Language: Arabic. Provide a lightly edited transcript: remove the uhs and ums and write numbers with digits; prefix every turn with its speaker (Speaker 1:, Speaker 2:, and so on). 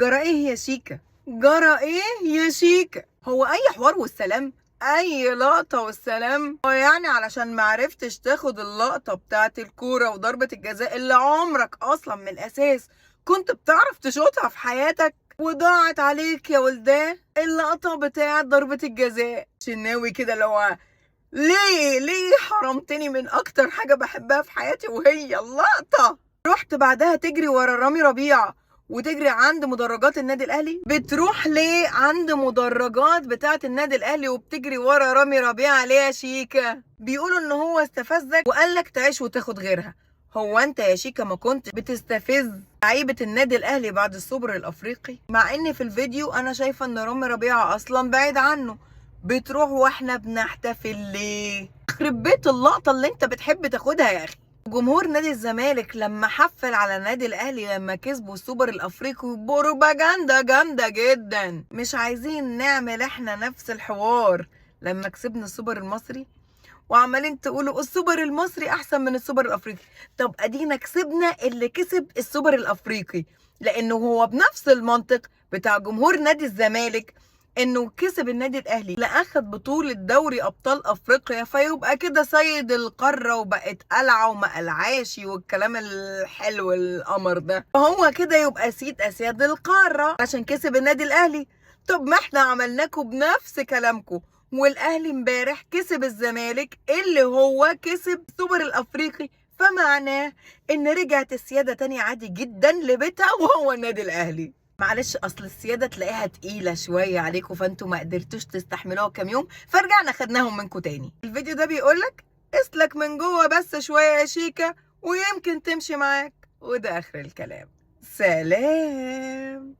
Speaker 1: جرى ايه يا شيكا؟ جرى ايه يا شيكا؟ هو اي حوار والسلام؟ اي لقطة والسلام؟ هو يعني علشان معرفتش تاخد اللقطة بتاعت الكورة وضربة الجزاء اللي عمرك اصلا من الاساس كنت بتعرف تشوطها في حياتك وضاعت عليك يا ولدان اللقطة بتاعت ضربة الجزاء؟ شناوي كده لو ليه حرمتني من اكتر حاجة بحبها في حياتي وهي اللقطة. رحت بعدها تجري ورا رامي ربيعة وتجري عند مدرجات النادي الاهلي. بتروح ليه عند مدرجات بتاعه النادي الاهلي وبتجري ورا رامي ربيعه ليه يا شيكا؟ بيقولوا ان هو استفزك وقال لك تعيش وتاخد غيرها. هو انت يا شيكا ما كنت بتستفز لعيبه النادي الاهلي بعد السوبر الافريقي؟ مع ان في الفيديو انا شايفه ان رامي ربيعه اصلا بعيد عنه. بتروح واحنا بنحتفل ليه؟ يخرب بيت اللقطه اللي انت بتحب تاخدها يا اخي. جمهور نادي الزمالك لما حفل على النادي الاهلي لما كسبوا السوبر الافريقي بروباجندا جامده جدا. مش عايزين نعمل احنا نفس الحوار لما كسبنا السوبر المصري وعمالين تقولوا السوبر المصري احسن من السوبر الافريقي؟ طب ادينا كسبنا اللي كسب السوبر الافريقي، لانه هو بنفس المنطق بتاع جمهور نادي الزمالك انه كسب النادي الاهلي لا اخد بطولة دوري ابطال افريقيا فيبقى كده سيد القارة وبقت قلعة وما قلعاش والكلام الحلو القمر ده، فهو كده يبقى سيد اسياد القارة عشان كسب النادي الاهلي. طب ما احنا عملناكم بنفس كلامكم والاهلي امبارح كسب الزمالك اللي هو كسب السوبر الافريقي، فمعناه ان رجعت السيادة تاني عادي جدا لبيتها وهو النادي الاهلي. معلش اصل السياده تلاقيها تقيله شويه عليكم فانتوا ما قدرتوش تستحملوها كام يوم فرجعنا خدناهم منكم تاني. الفيديو ده بيقولك اسلك من جوه بس شويه يا شيكا ويمكن تمشي معاك، وده اخر الكلام. سلام.